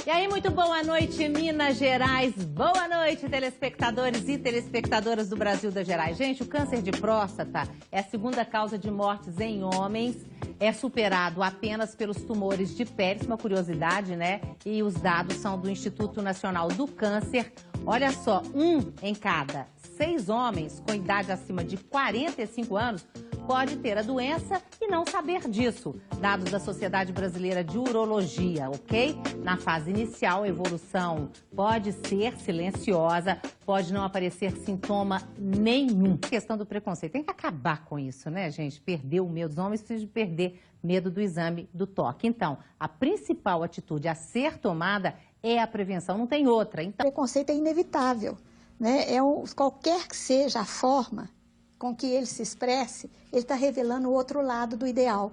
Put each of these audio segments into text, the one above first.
E aí, muito boa noite, Minas Gerais. Boa noite, telespectadores e telespectadoras do Brasil das Gerais. Gente, o câncer de próstata é a segunda causa de mortes em homens. É superado apenas pelos tumores de pele, uma curiosidade, né? E os dados são do Instituto Nacional do Câncer. Olha só, 1 em cada 6 homens com idade acima de 45 anos pode ter a doença e não saber disso. Dados da Sociedade Brasileira de Urologia, ok? Na fase inicial, a evolução pode ser silenciosa, pode não aparecer sintoma nenhum. A questão do preconceito, tem que acabar com isso, né, gente? Perder o medo dos homens, precisa de perder medo do exame do toque. Então, a principal atitude a ser tomada é a prevenção, não tem outra. Então... O preconceito é inevitável, né? Qualquer que seja a forma com que ele se expresse, ele está revelando o outro lado do ideal.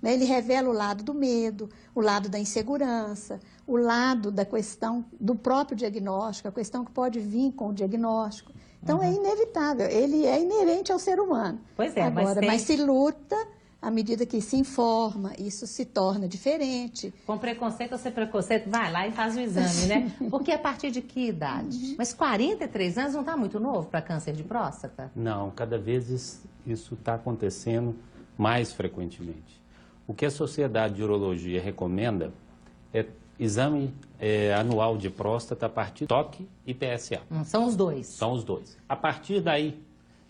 Né? Ele revela o lado do medo, o lado da insegurança, o lado da questão do próprio diagnóstico, a questão que pode vir com o diagnóstico. Então, é inevitável, ele é inerente ao ser humano. Pois é, agora, mas se luta... À medida que se informa, isso se torna diferente. Com preconceito ou sem preconceito, vai lá e faz o exame, né? Porque a partir de que idade? Mas 43 anos não está muito novo para câncer de próstata? Não, cada vez isso está acontecendo mais frequentemente. O que a Sociedade de Urologia recomenda é exame anual de próstata a partir de toque e PSA. São os dois? São os dois. A partir daí,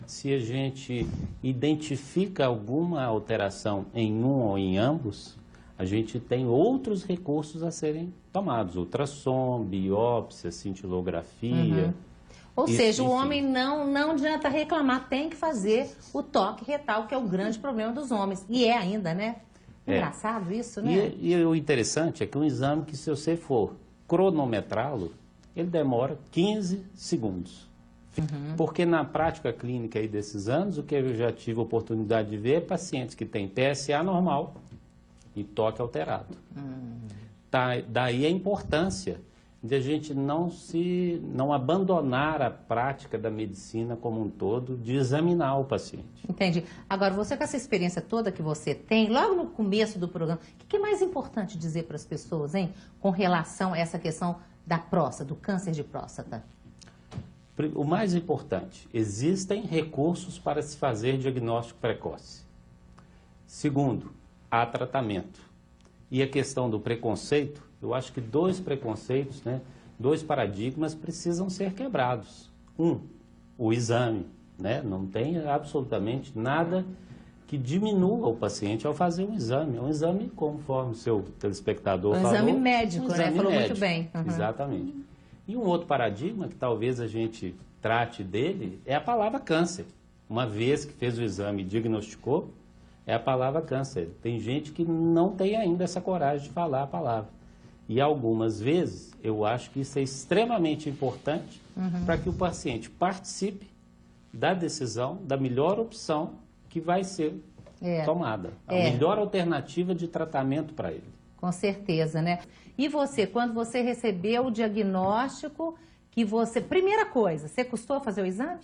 se a gente identifica alguma alteração em um ou em ambos, a gente tem outros recursos a serem tomados. Ultrassom, biópsia, cintilografia. Ou seja, o homem não adianta reclamar, tem que fazer o toque retal, que é o grande problema dos homens. E é ainda, né? Engraçado isso, né? E o interessante é que um exame que, se você for cronometrá-lo, ele demora 15 segundos. Porque na prática clínica aí desses anos, o que eu já tive a oportunidade de ver é pacientes que têm PSA normal e toque alterado. Daí a importância de a gente não abandonar a prática da medicina como um todo, de examinar o paciente. Entendi. Agora, você com essa experiência toda que você tem, logo no começo do programa, o que é mais importante dizer para as pessoas, hein, com relação a essa questão da próstata, do câncer de próstata? O mais importante, existem recursos para se fazer diagnóstico precoce. Segundo, há tratamento. E a questão do preconceito, eu acho que 2 preconceitos, né, 2 paradigmas precisam ser quebrados. O exame, né, não tem absolutamente nada que diminua o paciente ao fazer um exame. É um exame, conforme o seu telespectador falou. Exame médico, né? Falou médico. Muito bem. Exatamente. E um outro paradigma, que talvez a gente trate dele, é a palavra câncer. Uma vez que fez o exame e diagnosticou, é a palavra câncer. Tem gente que não tem ainda essa coragem de falar a palavra. E algumas vezes, eu acho que isso é extremamente importante para que o paciente participe da decisão, da melhor opção que vai ser tomada. A melhor alternativa de tratamento para ele. Com certeza, né? E você, quando você recebeu o diagnóstico, que você... Primeira coisa, você custou fazer o exame?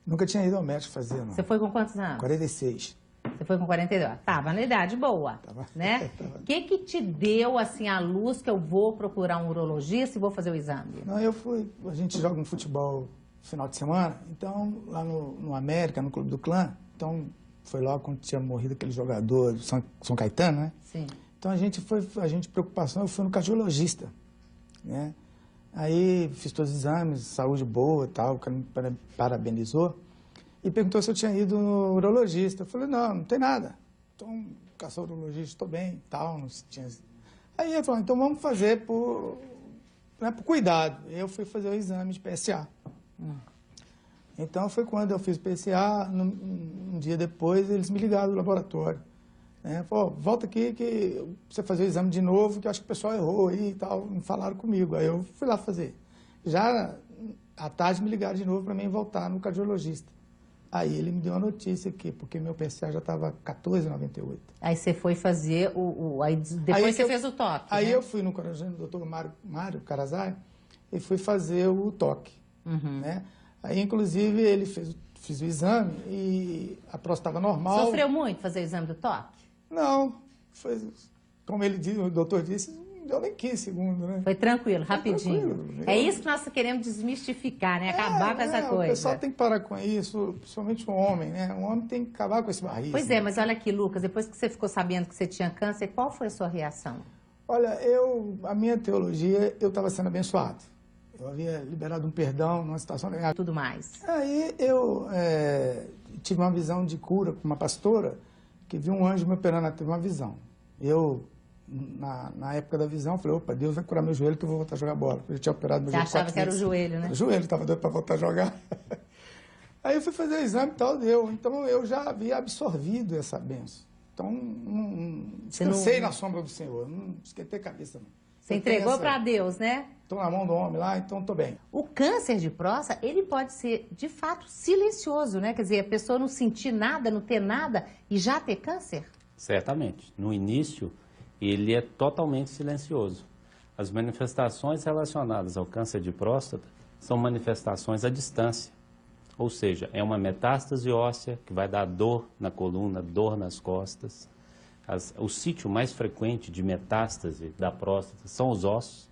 Nunca tinha ido ao médico fazer, não. Você foi com quantos anos? 46. Você foi com 42. Tava na idade boa, né? O que te deu, assim, a luz que eu vou procurar um urologista e vou fazer o exame? Não, a gente joga um futebol no final de semana, então, lá no América, no Clube do Clã, então, foi logo quando tinha morrido aquele jogador do São Caetano, né? Sim. Então, preocupação, eu fui no cardiologista, né? Aí, fiz todos os exames, saúde boa e tal, o cara me parabenizou. E perguntou se eu tinha ido no urologista. Eu falei, não tem nada. Então, caçou o urologista, estou bem e tal. Não tinha... Aí ele falou, então vamos fazer por cuidado. Eu fui fazer o exame de PSA. Então, foi quando eu fiz o PSA, um dia depois, eles me ligaram do laboratório. Falou, volta aqui que você fazer o exame de novo, que eu acho que o pessoal errou aí e tal, não falaram comigo. Aí eu fui lá fazer. Já à tarde me ligaram de novo para mim voltar no cardiologista. Aí ele me deu uma notícia aqui, porque meu PSA já estava 14,98. Aí você foi fazer aí depois você fez o toque, Aí né? eu fui no doutor Mário Carazai e fui fazer o toque, né? Aí, inclusive, ele fiz o exame e a próstata estava normal. Sofreu muito fazer o exame do toque? Não, foi, como ele disse, o doutor disse, deu nem 15 segundos, né? Foi tranquilo, rapidinho. Tranquilo. É isso que nós queremos desmistificar, né? Acabar com essa coisa. O pessoal tem que parar com isso, principalmente o homem, né? O homem tem que acabar com esse barrismo. Pois é, mas olha aqui, Lucas, depois que você ficou sabendo que você tinha câncer, qual foi a sua reação? Olha, a minha teologia, eu estava sendo abençoado. Eu havia liberado um perdão numa situação... Tudo mais. Aí eu tive uma visão de cura com uma pastora que viu um anjo me operando, teve uma visão. Eu, na época da visão, falei, opa, Deus vai curar meu joelho que eu vou voltar a jogar bola. Eu tinha operado meu joelho. Você achava que era o joelho, né? O joelho, estava doido para voltar a jogar. Aí eu fui fazer o exame e tal, deu. Então eu já havia absorvido essa bênção. Então não descansei na sombra do Senhor, não esquentei a cabeça. Não. Você entregou para Deus, né? Estou na mão do homem lá, então estou bem. O câncer de próstata, ele pode ser, de fato, silencioso, né? Quer dizer, a pessoa não sentir nada, não ter nada e já ter câncer? Certamente. No início, ele é totalmente silencioso. As manifestações relacionadas ao câncer de próstata são manifestações à distância. Ou seja, é uma metástase óssea que vai dar dor na coluna, dor nas costas. O sítio mais frequente de metástase da próstata são os ossos,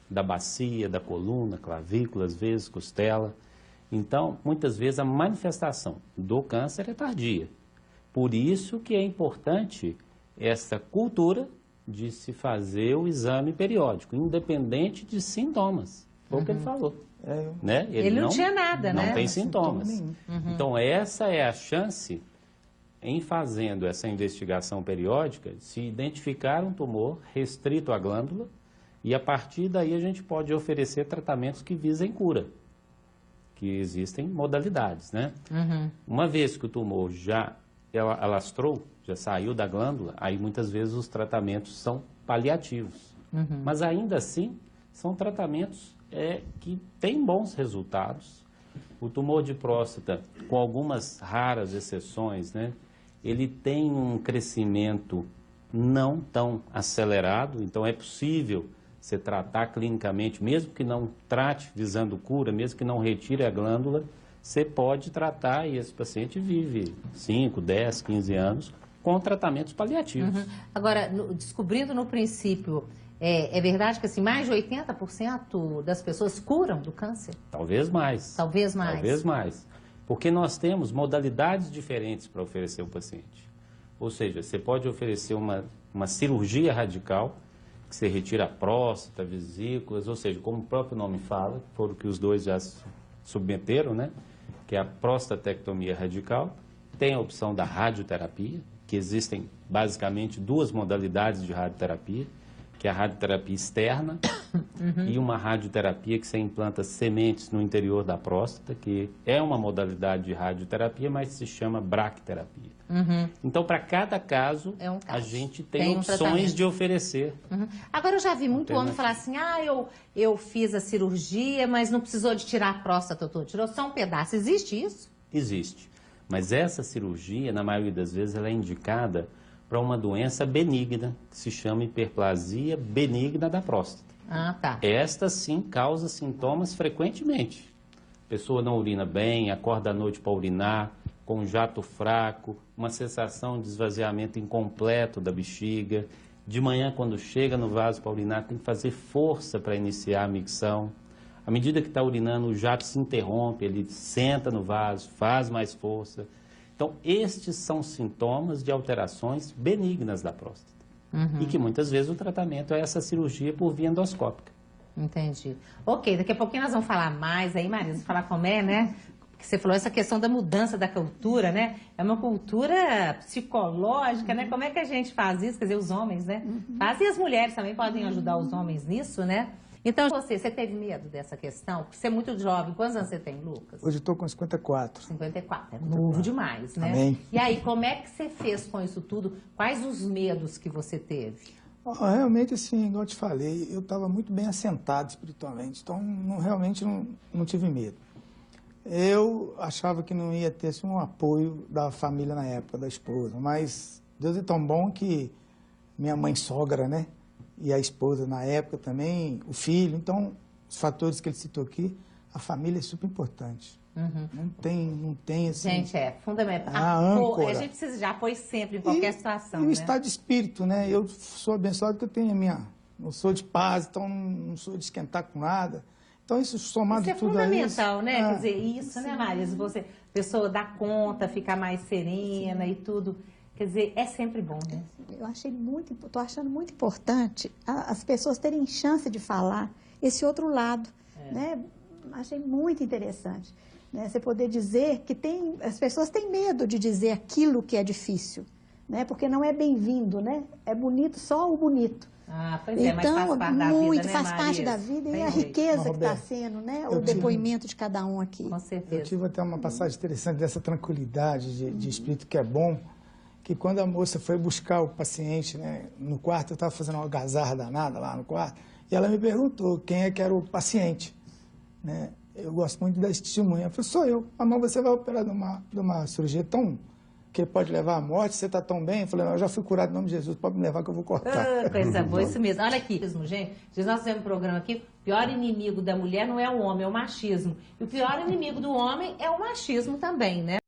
da bacia, da coluna, clavícula, às vezes costela. Então, muitas vezes a manifestação do câncer é tardia. Por isso que é importante essa cultura de se fazer o exame periódico, independente de sintomas. Foi o que ele falou. Né? Ele não tinha nada, né? Não tem sintomas. Então, essa é a chance, em fazendo essa investigação periódica, de se identificar um tumor restrito à glândula e, a partir daí, a gente pode oferecer tratamentos que visem cura, que existem modalidades, né? Uma vez que o tumor já alastrou, já saiu da glândula, aí muitas vezes os tratamentos são paliativos. Mas ainda assim, são tratamentos que têm bons resultados. O tumor de próstata, com algumas raras exceções, né, ele tem um crescimento não tão acelerado, então é possível você tratar clinicamente, mesmo que não trate visando cura, mesmo que não retire a glândula, você pode tratar e esse paciente vive 5, 10, 15 anos com tratamentos paliativos. Agora, descobrindo no princípio, é verdade que assim, mais de 80% das pessoas curam do câncer? Talvez mais. Talvez mais. Talvez mais. Porque nós temos modalidades diferentes para oferecer ao paciente. Ou seja, você pode oferecer uma cirurgia radical, que você retira a próstata, vesículas, ou seja, como o próprio nome fala, foram que os dois já submeteram, né? Que é a prostatectomia radical. Tem a opção da radioterapia, que existem basicamente duas modalidades de radioterapia, que é a radioterapia externa e uma radioterapia que você implanta sementes no interior da próstata, que é uma modalidade de radioterapia, mas se chama bracterapia. Então, para cada caso, a gente tem opções de oferecer. Agora, eu já vi muito homem falar assim, eu fiz a cirurgia, mas não precisou de tirar a próstata toda, tirou só um pedaço. Existe isso? Existe. Mas essa cirurgia, na maioria das vezes, ela é indicada para uma doença benigna, que se chama hiperplasia benigna da próstata. Ah, tá. Esta, sim, causa sintomas frequentemente. A pessoa não urina bem, acorda à noite para urinar, com um jato fraco, uma sensação de esvaziamento incompleto da bexiga. De manhã, quando chega no vaso para urinar, tem que fazer força para iniciar a micção. À medida que está urinando, o jato se interrompe, ele senta no vaso, faz mais força. Então, estes são sintomas de alterações benignas da próstata. E que muitas vezes o tratamento é essa cirurgia por via endoscópica. Entendi. Ok, daqui a pouquinho nós vamos falar mais aí, Marisa, falar como é, né? Porque você falou essa questão da mudança da cultura, né? É uma cultura psicológica, né? Como é que a gente faz isso? Quer dizer, os homens, né? Fazem, e as mulheres também podem ajudar os homens nisso, né? Então, você teve medo dessa questão? Porque você é muito jovem. Quantos anos você tem, Lucas? Hoje eu estou com 54. 54, é novo demais, né? Amém. E aí, como é que você fez com isso tudo? Quais os medos que você teve? Realmente, assim, igual eu te falei, eu estava muito bem assentado espiritualmente, então realmente não tive medo. Eu achava que não ia ter assim, um apoio da família na época, da esposa, mas Deus é tão bom que minha mãe sogra, né? E a esposa na época também, o filho. Então, os fatores que ele citou aqui, a família é super importante. Não tem assim... Gente, é fundamental. A gente precisa de apoio sempre, em qualquer situação, e o né? estado de espírito, né? Eu sou abençoado que eu tenho a minha não sou de paz, então não sou de esquentar com nada. Então isso somado isso tudo a isso... Isso é fundamental, né? Quer dizer, isso, né, Marisa? Você, a pessoa dá conta, fica mais serena e tudo. Quer dizer, é sempre bom, né? Estou achando muito importante as pessoas terem chance de falar esse outro lado, né? Achei muito interessante, né? Você poder dizer que as pessoas têm medo de dizer aquilo que é difícil, né? Porque não é bem-vindo, né? É bonito só o bonito. Ah, pois é, mas faz parte da vida, né, faz parte da vida e a riqueza que está sendo, né? O depoimento de cada um aqui. Com certeza. Eu tive até uma passagem interessante dessa tranquilidade de espírito que é bom, que quando a moça foi buscar o paciente, né, no quarto, eu estava fazendo uma algazarra danada lá no quarto, e ela me perguntou quem é que era o paciente, né? Eu gosto muito da testemunha. Ela falou, sou eu. Mas você vai operar de uma cirurgia tão... que pode levar à morte, você está tão bem? Eu falei, não, eu já fui curado em nome de Jesus, pode me levar que eu vou cortar. Ah, coisa boa, isso mesmo. Olha aqui, gente, nós fizemos um programa aqui, o pior inimigo da mulher não é o homem, é o machismo. E o pior inimigo do homem é o machismo também, né?